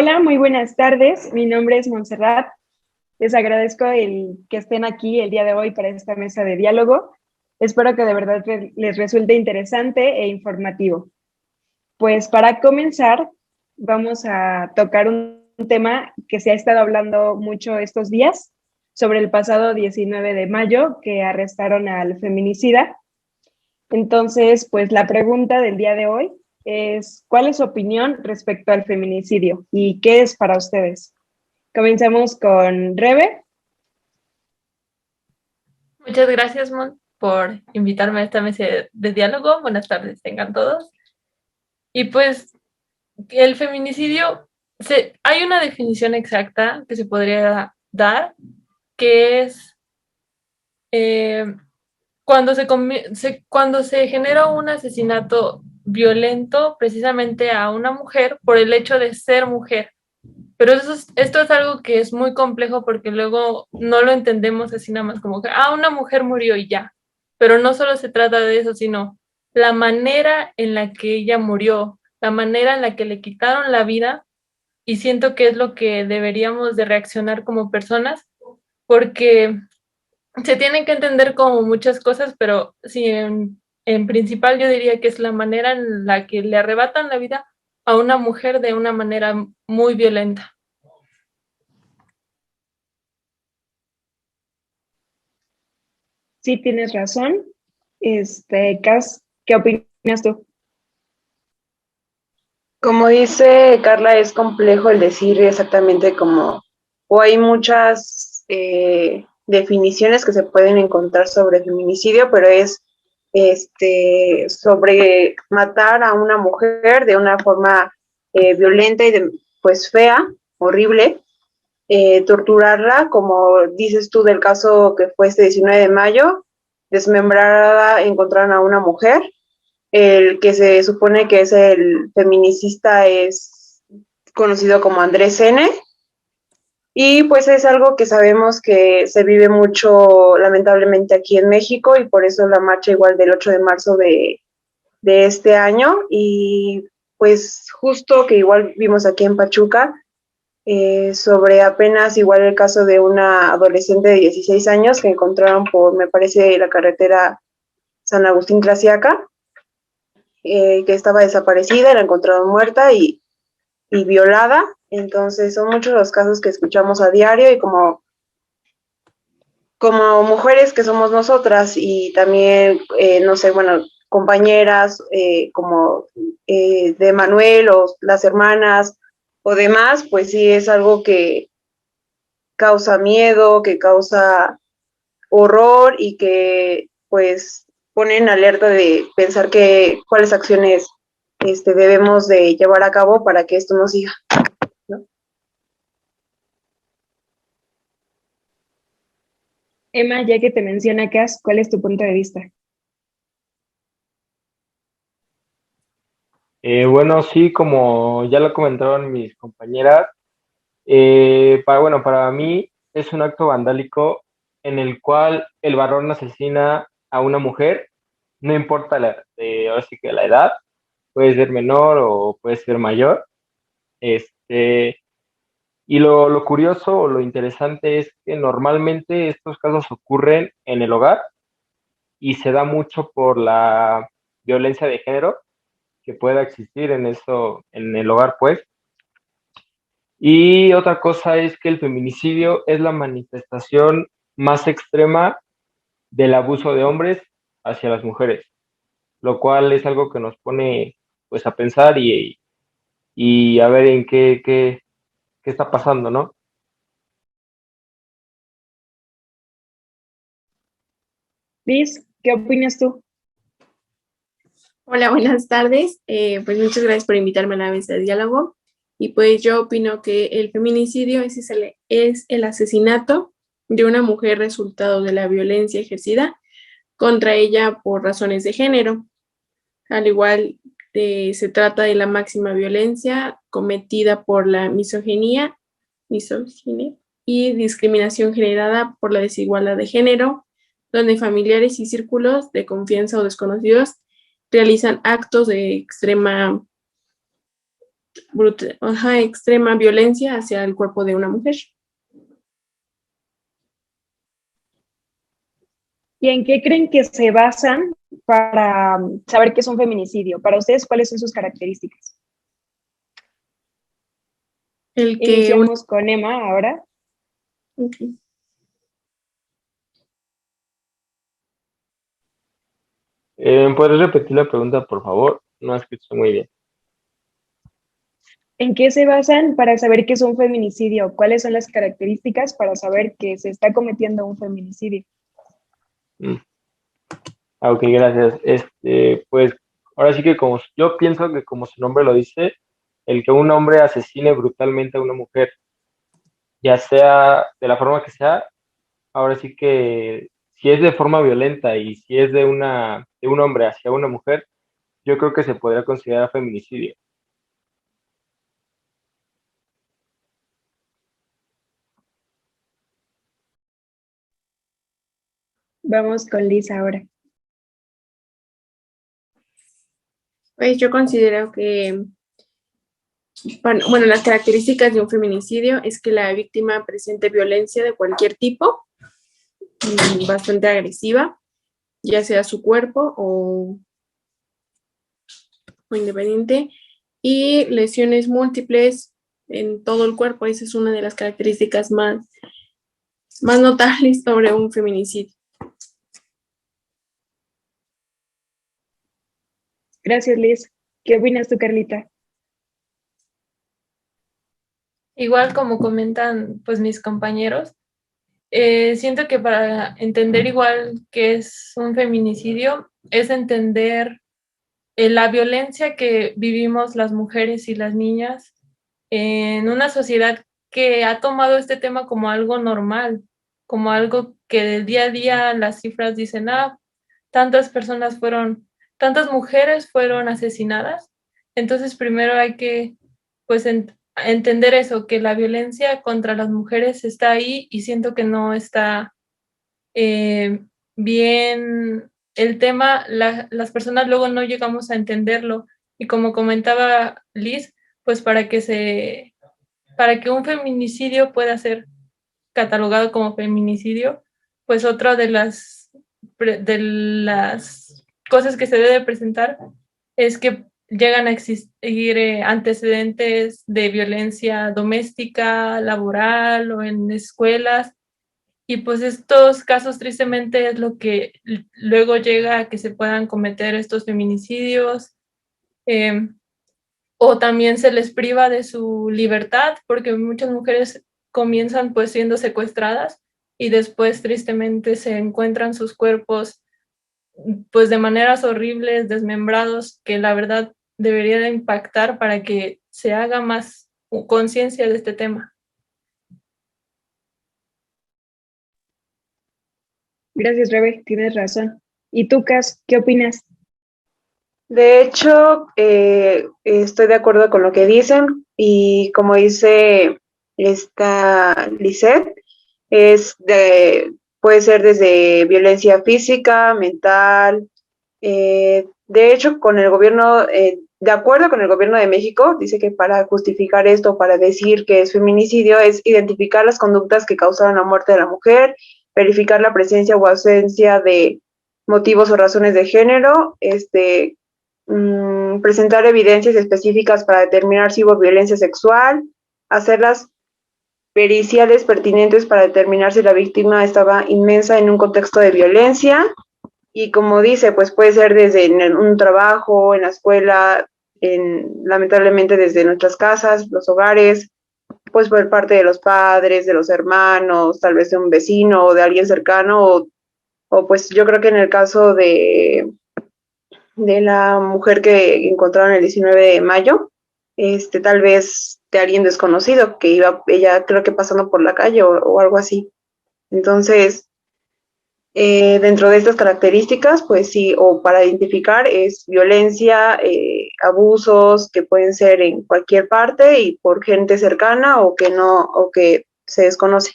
Hola, muy buenas tardes. Mi nombre es Montserrat. Les agradezco el que estén aquí el día de hoy para esta mesa de diálogo. Espero que de verdad les resulte interesante e informativo. Pues para comenzar, vamos a tocar un tema que se ha estado hablando mucho estos días sobre el pasado 19 de mayo que arrestaron al feminicida. Entonces, pues la pregunta del día de hoy es, ¿cuál es su opinión respecto al feminicidio y qué es para ustedes? Comenzamos con Rebe. Muchas gracias, Mon, por invitarme a esta mesa de diálogo. Buenas tardes, tengan todos. Y pues, el feminicidio, hay una definición exacta que se podría dar, que es eh, cuando se genera un asesinato violento precisamente a una mujer por el hecho de ser mujer. Pero esto es algo que es muy complejo porque luego no lo entendemos así nada más como que, una mujer murió y ya. Pero no solo se trata de eso, sino la manera en la que ella murió, la manera en la que le quitaron la vida, y siento que es lo que deberíamos de reaccionar como personas, porque se tienen que entender como muchas cosas, pero sí, en principal yo diría que es la manera en la que le arrebatan la vida a una mujer de una manera muy violenta. Sí, tienes razón. Cas, ¿qué opinas tú? Como dice Carla, es complejo el decir exactamente cómo, o hay muchas definiciones que se pueden encontrar sobre feminicidio, pero es sobre matar a una mujer de una forma violenta y pues fea, horrible, torturarla, como dices tú del caso que fue este 19 de mayo, desmembrada, encontraron a una mujer. El que se supone que es el feminicista es conocido como Andrés N. Y pues es algo que sabemos que se vive mucho lamentablemente aquí en México, y por eso la marcha igual del 8 de marzo de este año. Y pues justo que igual vimos aquí en Pachuca, sobre apenas igual el caso de una adolescente de 16 años que encontraron por, me parece, la carretera San Agustín Tlaxiaca, que estaba desaparecida, la encontraron muerta y violada. Entonces son muchos los casos que escuchamos a diario, y como mujeres que somos nosotras, y también, no sé, bueno, compañeras como de Manuel o las hermanas o demás, pues sí es algo que causa miedo, que causa horror, y que pues pone en alerta de pensar que cuáles acciones debemos de llevar a cabo para que esto no siga, ¿no? Emma, ya que te menciona Cas, ¿cuál es tu punto de vista? Bueno, sí, como ya lo comentaron mis compañeras, bueno, para mí es un acto vandálico en el cual el varón asesina a una mujer, no importa ahora sí que la edad, puede ser menor o puede ser mayor. Este, y lo curioso o lo interesante es que normalmente estos casos ocurren en el hogar y se da mucho por la violencia de género que pueda existir en eso, en el hogar, pues. Y otra cosa es que el feminicidio es la manifestación más extrema del abuso de hombres hacia las mujeres, lo cual es algo que nos pone pues a pensar y a ver en qué está pasando, ¿no? Liz, ¿qué opinas tú? Hola, buenas tardes. Pues muchas gracias por invitarme a la mesa de diálogo. Y pues yo opino que el feminicidio es el asesinato de una mujer resultado de la violencia ejercida contra ella por razones de género. Al igual, se trata de la máxima violencia cometida por la misoginia y discriminación generada por la desigualdad de género, donde familiares y círculos de confianza o desconocidos realizan actos de extrema extrema violencia hacia el cuerpo de una mujer. ¿Y en qué creen que se basan para saber qué es un feminicidio? Para ustedes, ¿cuáles son sus características? Iniciamos con Emma ahora. Okay. ¿Puedes repetir la pregunta, por favor? No escuché muy bien. ¿En qué se basan para saber qué es un feminicidio? ¿Cuáles son las características para saber que se está cometiendo un feminicidio? Ok, gracias. Pues ahora sí que como yo pienso que como su nombre lo dice, el que un hombre asesine brutalmente a una mujer, ya sea de la forma que sea, ahora sí que si es de forma violenta y si es de un hombre hacia una mujer, yo creo que se podría considerar feminicidio. Vamos con Liz ahora. Pues yo considero que, bueno, las características de un feminicidio es que la víctima presente violencia de cualquier tipo, bastante agresiva, ya sea su cuerpo o independiente, y lesiones múltiples en todo el cuerpo. Esa es una de las características más notables sobre un feminicidio. Gracias, Liz. ¿Qué opinas tú, Carlita? Igual como comentan pues mis compañeros, siento que para entender igual qué es un feminicidio es entender la violencia que vivimos las mujeres y las niñas en una sociedad que ha tomado este tema como algo normal, como algo que del día a día las cifras dicen, tantas mujeres fueron asesinadas. Entonces primero hay que pues entender eso, que la violencia contra las mujeres está ahí y siento que no está bien el tema, las personas luego no llegamos a entenderlo y como comentaba Liz, pues para que un feminicidio pueda ser catalogado como feminicidio, pues otra de las cosas que se debe presentar es que llegan a existir antecedentes de violencia doméstica, laboral o en escuelas. Y pues estos casos tristemente es lo que luego llega a que se puedan cometer estos feminicidios, o también se les priva de su libertad porque muchas mujeres comienzan pues siendo secuestradas y después tristemente se encuentran sus cuerpos pues de maneras horribles, desmembrados, que la verdad debería de impactar para que se haga más conciencia de este tema. Gracias, Rebe, tienes razón. ¿Y tú, Cas, qué opinas? De hecho, estoy de acuerdo con lo que dicen y como dice esta Lisette, puede ser desde violencia física, mental. De hecho, con el gobierno, de acuerdo con el gobierno de México, dice que para justificar esto, para decir que es feminicidio, es identificar las conductas que causaron la muerte de la mujer, verificar la presencia o ausencia de motivos o razones de género, presentar evidencias específicas para determinar si hubo violencia sexual, hacer las periciales pertinentes para determinar si la víctima estaba inmersa en un contexto de violencia. Y como dice, pues puede ser desde en un trabajo, en la escuela, lamentablemente desde nuestras casas, los hogares, pues por parte de los padres, de los hermanos, tal vez de un vecino o de alguien cercano, o pues yo creo que en el caso de la mujer que encontraron el 19 de mayo, tal vez de alguien desconocido que iba ella creo que pasando por la calle o algo así. Entonces, dentro de estas características, pues sí, o para identificar es violencia, abusos que pueden ser en cualquier parte y por gente cercana o que no, o que se desconoce.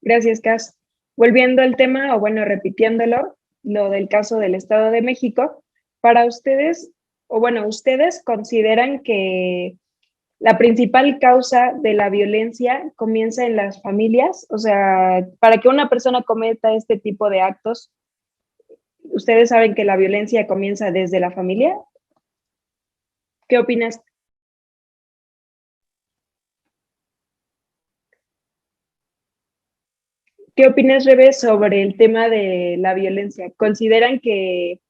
Gracias, Cas. Volviendo al tema, o bueno, repitiéndolo, lo del caso del Estado de México, para ustedes, o bueno, ustedes consideran que la principal causa de la violencia comienza en las familias, o sea, para que una persona cometa este tipo de actos, ¿ustedes saben que la violencia comienza desde la familia? ¿Qué opinas? ¿Qué opinas, Rebe, sobre el tema de la violencia? ¿Consideran que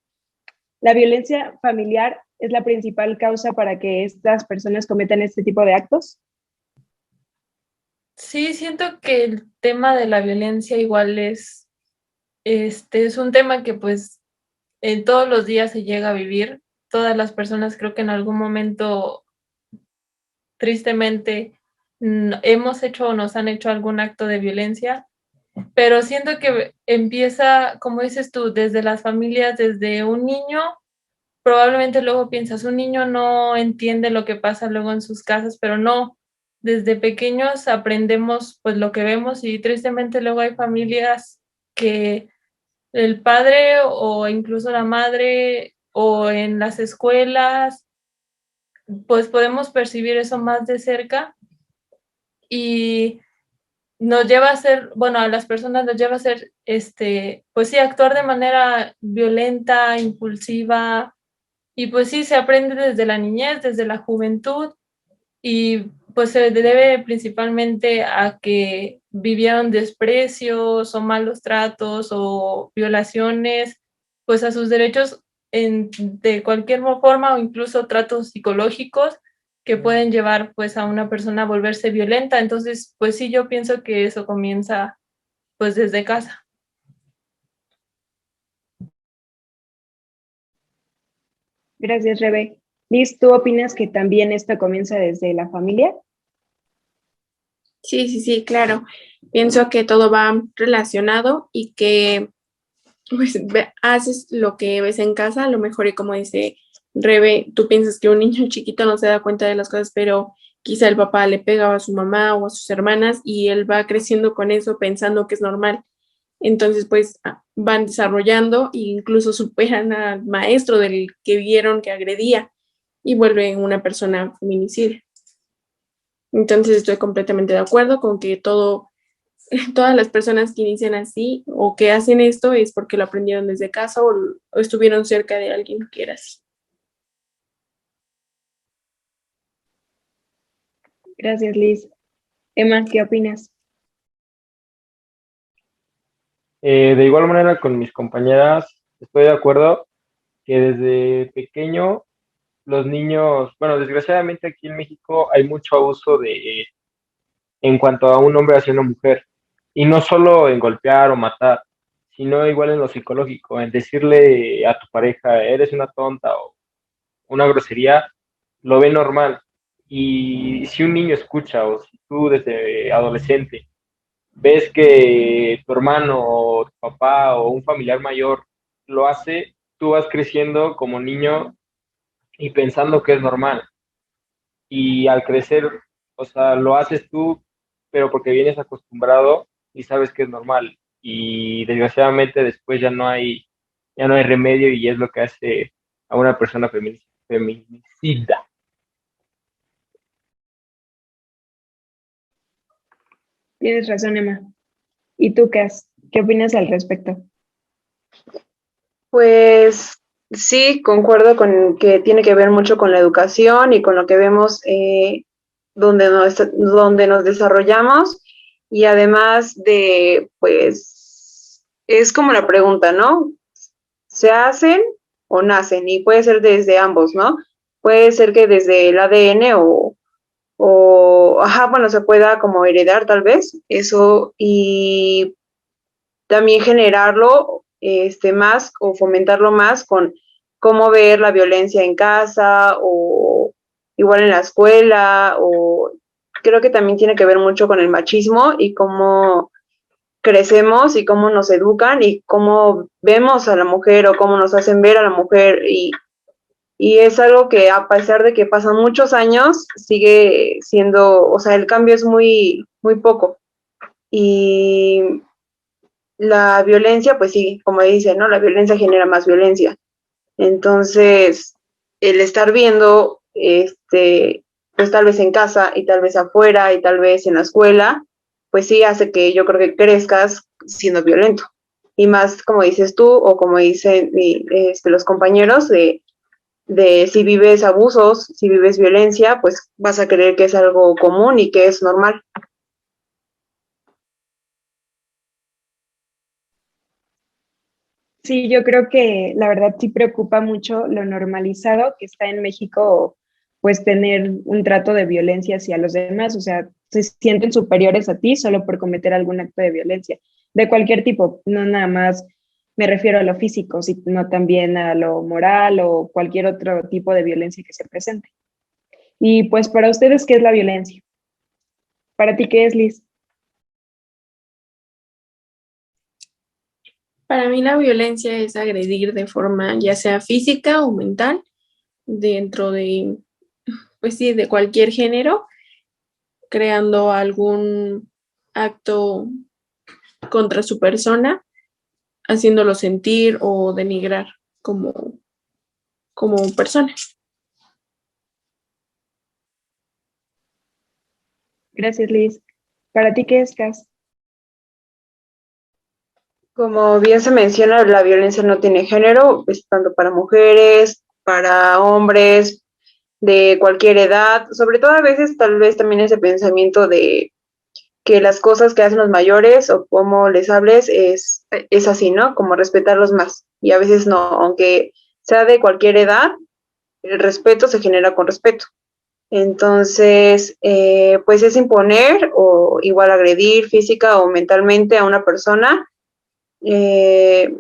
la violencia familiar es la principal causa para que estas personas cometan este tipo de actos? Sí, siento que el tema de la violencia igual es un tema que pues en todos los días se llega a vivir. Todas las personas creo que en algún momento, tristemente, hemos hecho o nos han hecho algún acto de violencia, pero siento que empieza, como dices tú, desde las familias, desde un niño. Probablemente luego piensas, un niño no entiende lo que pasa luego en sus casas, pero no, desde pequeños aprendemos pues lo que vemos y tristemente luego hay familias que el padre o incluso la madre o en las escuelas, pues podemos percibir eso más de cerca y nos lleva a ser, bueno, a las personas nos lleva a ser, pues sí, actuar de manera violenta, impulsiva, y pues sí, se aprende desde la niñez, desde la juventud, y pues se debe principalmente a que vivieron desprecios o malos tratos o violaciones, pues a sus derechos de cualquier forma o incluso tratos psicológicos que pueden llevar pues a una persona a volverse violenta. Entonces, pues sí, yo pienso que eso comienza pues desde casa. Gracias, Rebe. Liz, ¿tú opinas que también esto comienza desde la familia? Sí, sí, sí, claro. Pienso que todo va relacionado y que pues haces lo que ves en casa, a lo mejor y como dice Rebe, tú piensas que un niño chiquito no se da cuenta de las cosas, pero quizá el papá le pegaba a su mamá o a sus hermanas y él va creciendo con eso pensando que es normal. Entonces, pues van desarrollando e incluso superan al maestro del que vieron que agredía y vuelven una persona feminicida. Entonces, estoy completamente de acuerdo con que todas las personas que inician así o que hacen esto es porque lo aprendieron desde casa o estuvieron cerca de alguien que era así. Gracias, Liz. Emma, ¿qué opinas? De igual manera con mis compañeras, estoy de acuerdo que desde pequeño los niños, bueno, desgraciadamente aquí en México hay mucho abuso en cuanto a un hombre hacia una mujer. Y no solo en golpear o matar, sino igual en lo psicológico, en decirle a tu pareja, eres una tonta o una grosería, lo ve normal. Y si un niño escucha o si tú desde adolescente ves que tu hermano o tu papá o un familiar mayor lo hace, tú vas creciendo como niño y pensando que es normal. Y al crecer, o sea, lo haces tú, pero porque vienes acostumbrado y sabes que es normal. Y desgraciadamente después ya no hay remedio y es lo que hace a una persona feminicida. Tienes razón, Emma. ¿Y tú, Cas? ¿Qué opinas al respecto? Pues sí, concuerdo con que tiene que ver mucho con la educación y con lo que vemos donde nos desarrollamos y además de, pues, es como la pregunta, ¿no? ¿Se hacen o nacen? Y puede ser desde ambos, ¿no? Puede ser que desde el ADN ajá, bueno, se pueda como heredar tal vez eso y también generarlo más o fomentarlo más con cómo ver la violencia en casa o igual en la escuela o creo que también tiene que ver mucho con el machismo y cómo crecemos y cómo nos educan y cómo vemos a la mujer o cómo nos hacen ver a la mujer y es algo que a pesar de que pasan muchos años sigue siendo, o sea, el cambio es muy, muy poco. Y la violencia, pues sí, como dice, ¿no? La violencia genera más violencia. Entonces, el estar viendo, pues tal vez en casa y tal vez afuera y tal vez en la escuela, pues sí hace que yo creo que crezcas siendo violento. Y más como dices tú o como dicen los compañeros, de si vives abusos, si vives violencia, pues vas a creer que es algo común y que es normal. Sí, yo creo que la verdad sí preocupa mucho lo normalizado que está en México, pues tener un trato de violencia hacia los demás, o sea, se sienten superiores a ti solo por cometer algún acto de violencia, de cualquier tipo, no nada más me refiero a lo físico, sino también a lo moral o cualquier otro tipo de violencia que se presente. Y pues para ustedes, ¿qué es la violencia? ¿Para ti qué es, Liz? Para mí la violencia es agredir de forma ya sea física o mental dentro de, pues sí, de cualquier género, creando algún acto contra su persona, haciéndolo sentir o denigrar como, como persona. Gracias, Liz. ¿Para ti qué es, Cas? Como bien se menciona, la violencia no tiene género, es tanto para mujeres, para hombres, de cualquier edad, sobre todo a veces tal vez también ese pensamiento de que las cosas que hacen los mayores o cómo les hables es así, ¿no? Como respetarlos más. Y a veces no, aunque sea de cualquier edad, el respeto se genera con respeto. Entonces, pues es imponer o igual agredir física o mentalmente a una persona eh,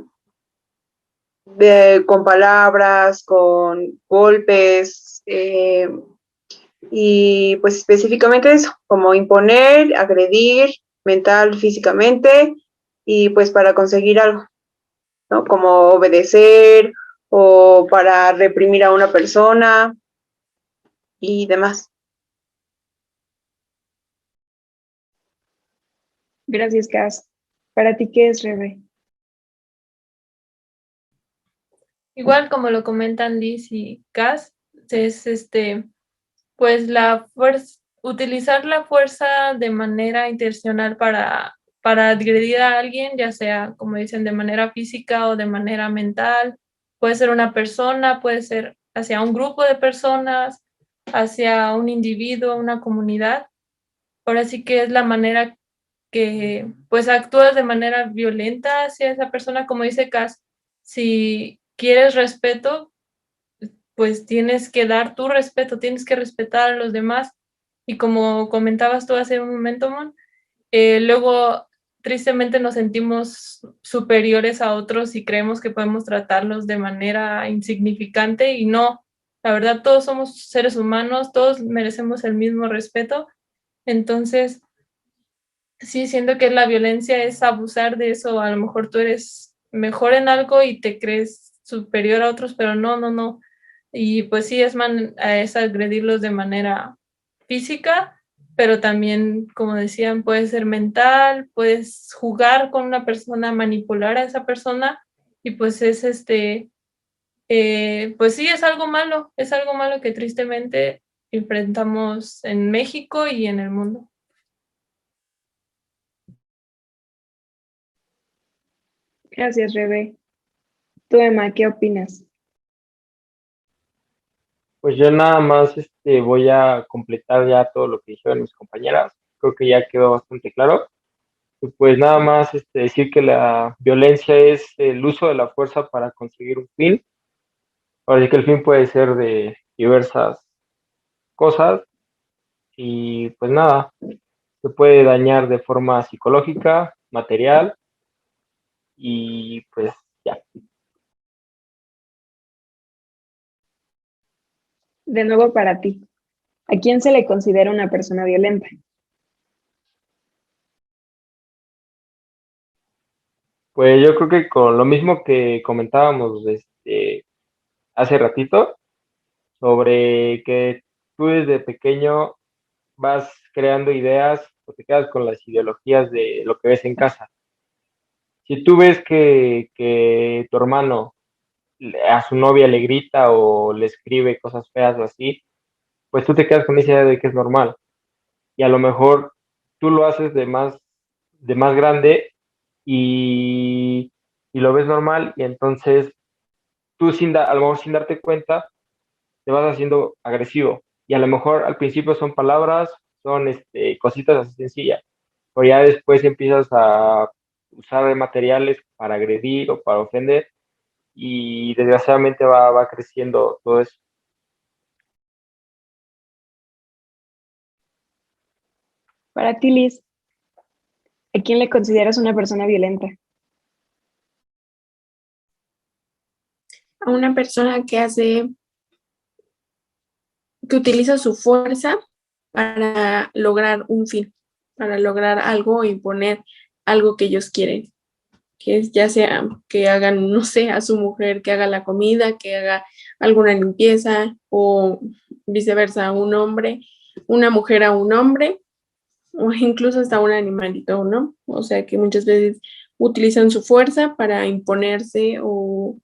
con palabras, con golpes, y pues específicamente eso, como imponer, agredir mental, físicamente, y pues para conseguir algo, ¿no? Como obedecer o para reprimir a una persona y demás. Gracias, Cas. ¿Para ti qué es, Rebe? Igual como lo comentan Liz y Cass, es pues la fuerza, utilizar la fuerza de manera intencional para agredir a alguien, ya sea, como dicen, de manera física o de manera mental. Puede ser una persona, puede ser hacia un grupo de personas, hacia un individuo, una comunidad. Ahora sí que es la manera que pues actúas de manera violenta hacia esa persona, como dice Cass, si quieres respeto, pues tienes que dar tu respeto, tienes que respetar a los demás. Y como comentabas tú hace un momento, Mon, luego tristemente nos sentimos superiores a otros y creemos que podemos tratarlos de manera insignificante y no, la verdad todos somos seres humanos, todos merecemos el mismo respeto. Entonces, sí, siento que la violencia es abusar de eso, a lo mejor tú eres mejor en algo y te crees superior a otros, pero no, no, no. Y pues sí, es agredirlos de manera física, pero también, como decían, puede ser mental, puedes jugar con una persona, manipular a esa persona, y pues pues sí, es algo malo que tristemente enfrentamos en México y en el mundo. Gracias, Rebe. Tú, Emma, ¿qué opinas? Pues yo nada más voy a completar ya todo lo que dijeron mis compañeras. Creo que ya quedó bastante claro. Y pues nada más decir que la violencia es el uso de la fuerza para conseguir un fin. Ahora sí que el fin puede ser de diversas cosas y pues nada, se puede dañar de forma psicológica, material y pues ya. De nuevo para ti. ¿A quién se le considera una persona violenta? Pues yo creo que con lo mismo que comentábamos hace ratito, sobre que tú desde pequeño vas creando ideas o te quedas con las ideologías de lo que ves en casa. Si tú ves que tu hermano a su novia le grita o le escribe cosas feas o así, pues tú te quedas con esa idea de que es normal. Y a lo mejor tú lo haces de más grande y lo ves normal y entonces tú a lo mejor sin darte cuenta te vas haciendo agresivo. Y a lo mejor al principio son palabras, son cositas así sencillas, pero ya después empiezas a usar materiales para agredir o para ofender y desgraciadamente va creciendo todo eso. Para ti, Liz, ¿a quién le consideras una persona violenta? A una persona que utiliza su fuerza para lograr un fin, para lograr algo o imponer algo que ellos quieren, que es ya sea que hagan, no sé, a su mujer que haga la comida, que haga alguna limpieza o viceversa, a un hombre, una mujer a un hombre o incluso hasta un animalito, ¿no? O sea que muchas veces utilizan su fuerza para imponerse o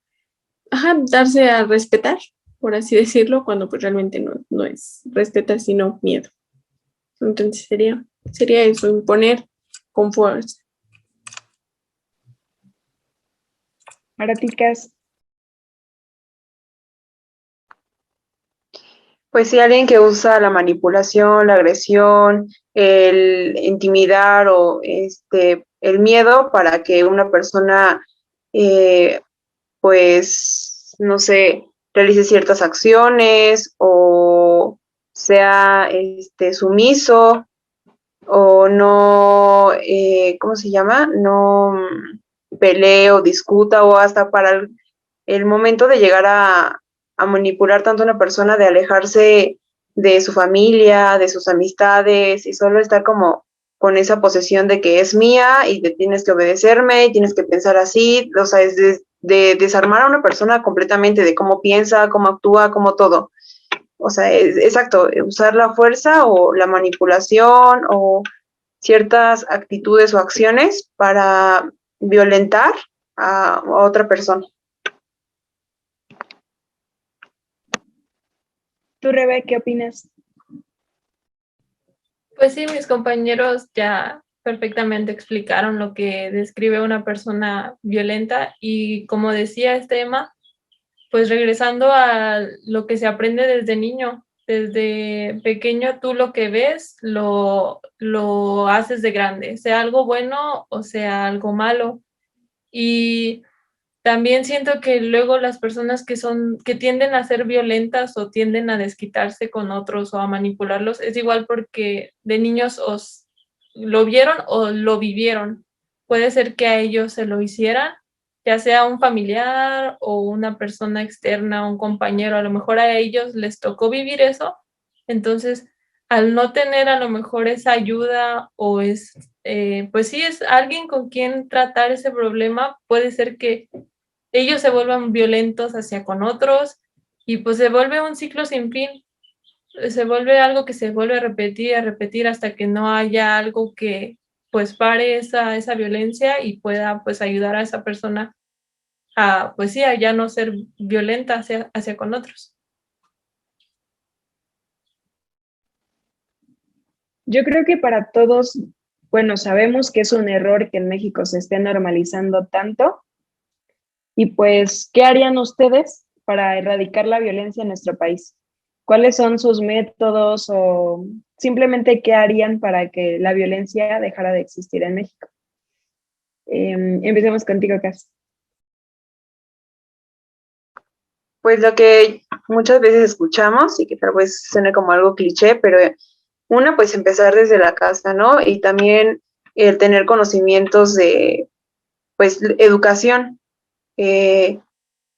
darse a respetar, por así decirlo, cuando pues realmente no es respetar, sino miedo. Entonces sería eso, imponer con fuerza. Para ti, Cas, Pues sí, alguien que usa la manipulación, la agresión, el intimidar o el miedo para que una persona, pues, no sé, realice ciertas acciones o sea sumiso o no, ¿cómo se llama? No pelee o discuta o hasta para el momento de llegar a manipular tanto a una persona, de alejarse de su familia, de sus amistades y solo estar como con esa posesión de que es mía y de tienes que obedecerme y tienes que pensar así, o sea, es de desarmar a una persona completamente de cómo piensa, cómo actúa, cómo todo. O sea, exacto, usar la fuerza o la manipulación o ciertas actitudes o acciones para violentar a otra persona. ¿tú, Rebe, qué opinas? Pues sí, mis compañeros ya perfectamente explicaron lo que describe una persona violenta y como decía Emma, pues regresando a lo que se aprende desde niño, desde pequeño tú lo que ves lo haces de grande, sea algo bueno o sea algo malo. Y también siento que luego las personas que tienden a ser violentas o tienden a desquitarse con otros o a manipularlos, es igual porque de niños os lo vieron o lo vivieron. Puede ser que a ellos se lo hicieran, ya sea un familiar o una persona externa, un compañero, a lo mejor a ellos les tocó vivir eso, entonces al no tener a lo mejor esa ayuda o pues sí, es alguien con quien tratar ese problema, puede ser que ellos se vuelvan violentos hacia con otros y pues se vuelve un ciclo sin fin, se vuelve algo que se vuelve a repetir hasta que no haya algo que pues pare esa violencia y pueda pues ayudar a esa persona a pues sí, a ya no ser violenta hacia con otros. Yo creo que para todos, bueno, sabemos que es un error que en México se esté normalizando tanto. Y pues, ¿qué harían ustedes para erradicar la violencia en nuestro país? ¿Cuáles son sus métodos o simplemente qué harían para que la violencia dejara de existir en México? Empecemos contigo, Cas. Pues lo que muchas veces escuchamos y que tal vez suene como algo cliché, pero una, pues empezar desde la casa, ¿no? Y también el tener conocimientos de, pues, educación.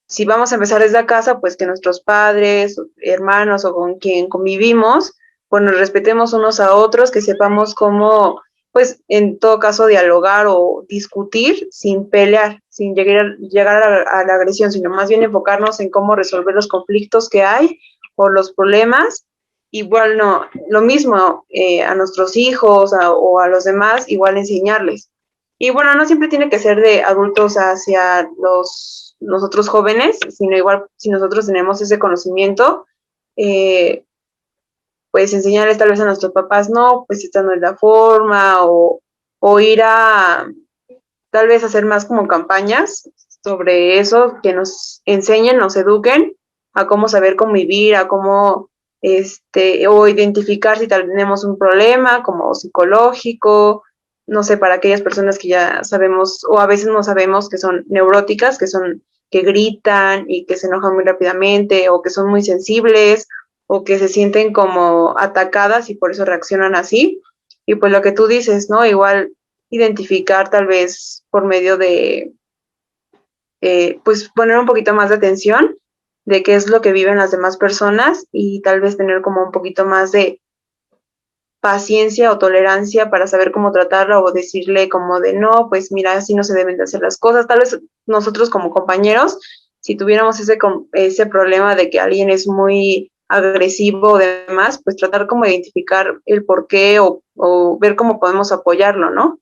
Si vamos a empezar desde la casa, pues que nuestros padres, hermanos o con quien convivimos, pues nos respetemos unos a otros, que sepamos cómo, pues en todo caso, dialogar o discutir sin pelear, sin llegar a la agresión, sino más bien enfocarnos en cómo resolver los conflictos que hay o los problemas. Igual no, lo mismo a nuestros hijos o a los demás, igual enseñarles. Y bueno, no siempre tiene que ser de adultos hacia los nosotros jóvenes, sino igual si nosotros tenemos ese conocimiento, pues enseñarles tal vez a nuestros papás, no, pues esta no es la forma, o ir a tal vez hacer más como campañas sobre eso, que nos enseñen, nos eduquen a cómo saber convivir, a cómo, o identificar si tal tenemos un problema como psicológico, no sé, para aquellas personas que ya sabemos, o a veces no sabemos que son neuróticas, que gritan y que se enojan muy rápidamente, o que son muy sensibles, o que se sienten como atacadas y por eso reaccionan así. Y pues lo que tú dices, ¿no? Igual identificar tal vez por medio de, pues poner un poquito más de atención de qué es lo que viven las demás personas y tal vez tener como un poquito más de paciencia o tolerancia para saber cómo tratarla o decirle como de no, pues mira, así no se deben de hacer las cosas. Tal vez nosotros como compañeros, si tuviéramos ese problema de que alguien es muy agresivo o demás, pues tratar como de identificar el por qué o ver cómo podemos apoyarlo, ¿no?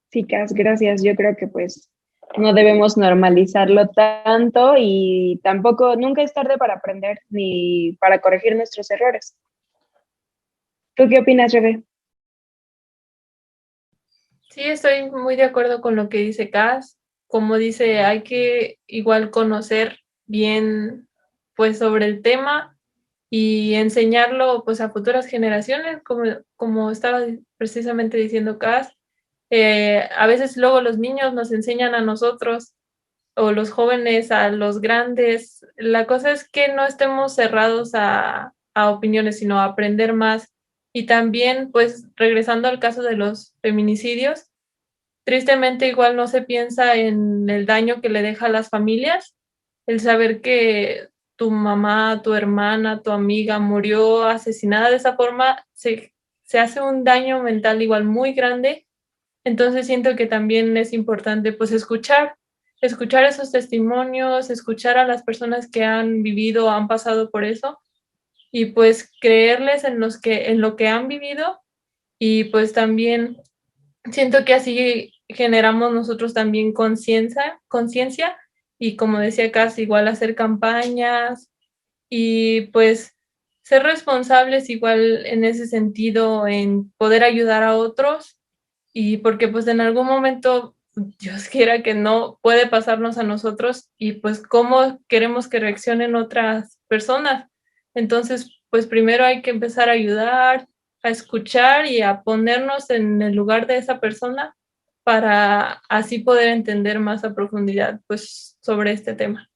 Chicas, gracias. Yo creo que pues no debemos normalizarlo tanto y tampoco nunca es tarde para aprender ni para corregir nuestros errores. ¿Tú qué opinas, Rebe? Sí, estoy muy de acuerdo con lo que dice Cass. Como dice, hay que igual conocer bien pues sobre el tema y enseñarlo pues a futuras generaciones, como estaba precisamente diciendo Cass. A veces luego los niños nos enseñan a nosotros o los jóvenes a los grandes. La cosa es que no estemos cerrados a opiniones, sino a aprender más. Y también, pues, regresando al caso de los feminicidios, tristemente igual no se piensa en el daño que le deja a las familias, el saber que tu mamá, tu hermana, tu amiga murió asesinada de esa forma, se hace un daño mental igual muy grande. Entonces siento que también es importante pues escuchar esos testimonios, escuchar a las personas que han vivido, han pasado por eso y pues creerles en lo que han vivido y pues también siento que así generamos nosotros también conciencia y como decía Cas, igual hacer campañas y pues ser responsables igual en ese sentido, en poder ayudar a otros y porque pues en algún momento Dios quiera que no puede pasarnos a nosotros y pues cómo queremos que reaccionen otras personas. Entonces, pues primero hay que empezar a ayudar, a escuchar y a ponernos en el lugar de esa persona para así poder entender más a profundidad pues sobre este tema.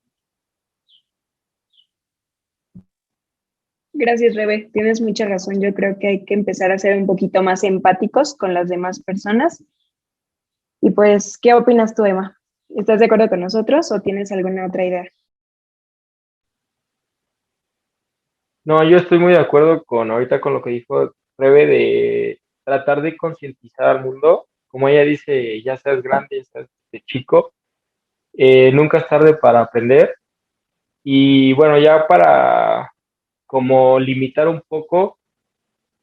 Gracias, Rebe. Tienes mucha razón. Yo creo que hay que empezar a ser un poquito más empáticos con las demás personas. Y pues, ¿qué opinas tú, Emma? ¿Estás de acuerdo con nosotros o tienes alguna otra idea? No, yo estoy muy de acuerdo con ahorita con lo que dijo Rebe de tratar de concientizar al mundo. Como ella dice, ya seas grande, ya seas chico, nunca es tarde para aprender. Y bueno, ya para como limitar un poco,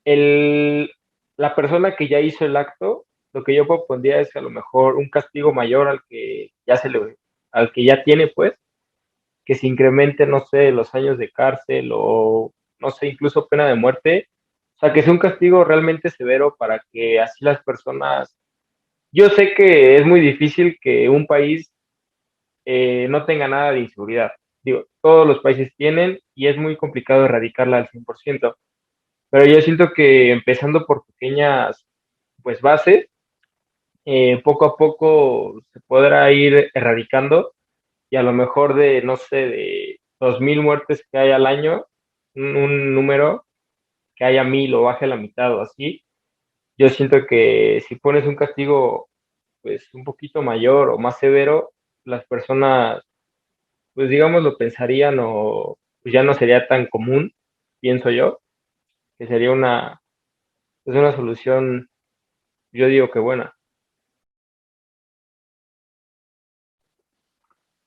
el, la persona que ya hizo el acto, lo que yo propondría es a lo mejor un castigo mayor al que ya tiene, pues, que se incremente, no sé, los años de cárcel o, no sé, incluso pena de muerte. O sea, que sea un castigo realmente severo para que así las personas... Yo sé que es muy difícil que un país no tenga nada de inseguridad. Digo, todos los países tienen y es muy complicado erradicarla al 100%. Pero yo siento que empezando por pequeñas pues bases, poco a poco se podrá ir erradicando y a lo mejor de, no sé, de 2.000 muertes que hay al año, un número que haya 1.000 o baje la mitad o así, yo siento que si pones un castigo pues un poquito mayor o más severo, las personas pues digamos lo pensarían o pues ya no sería tan común, pienso yo, que sería una solución, yo digo que buena.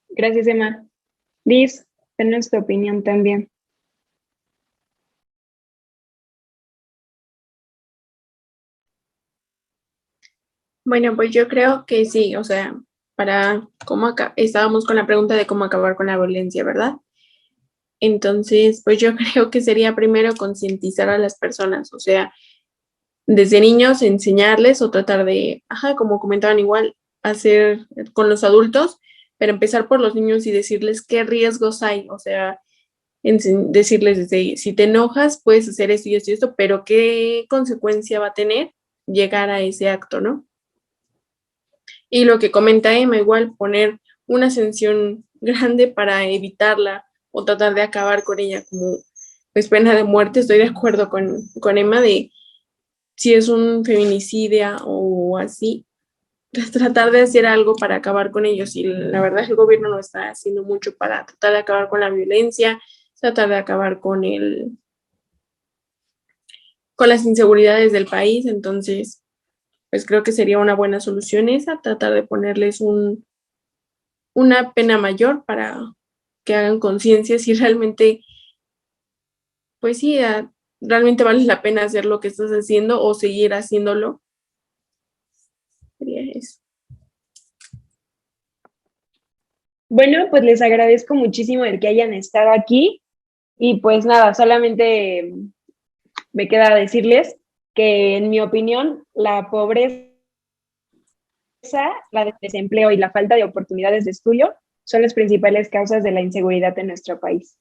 Gracias, Emma. Liz, ten tu opinión también. Bueno, pues yo creo que sí, o sea, para estábamos con la pregunta de cómo acabar con la violencia, ¿verdad? Entonces, pues yo creo que sería primero concientizar a las personas, o sea, desde niños enseñarles o tratar de, ajá, como comentaban igual, hacer con los adultos, pero empezar por los niños y decirles qué riesgos hay, o sea, decirles desde, si te enojas, puedes hacer esto y esto y esto, pero qué consecuencia va a tener llegar a ese acto, ¿no? Y lo que comenta Emma, igual poner una sanción grande para evitarla o tratar de acabar con ella como pues pena de muerte. Estoy de acuerdo con Emma de si es un feminicidio o así, pues, tratar de hacer algo para acabar con ellos. Y la verdad es que el gobierno no está haciendo mucho para tratar de acabar con la violencia, tratar de acabar con las inseguridades del país. Entonces, pues creo que sería una buena solución esa, tratar de ponerles una pena mayor para que hagan conciencia si realmente, pues sí, realmente vale la pena hacer lo que estás haciendo o seguir haciéndolo. Sería eso. Bueno, pues les agradezco muchísimo el que hayan estado aquí y pues nada, solamente me queda decirles que en mi opinión la pobreza, la desempleo y la falta de oportunidades de estudio son las principales causas de la inseguridad en nuestro país.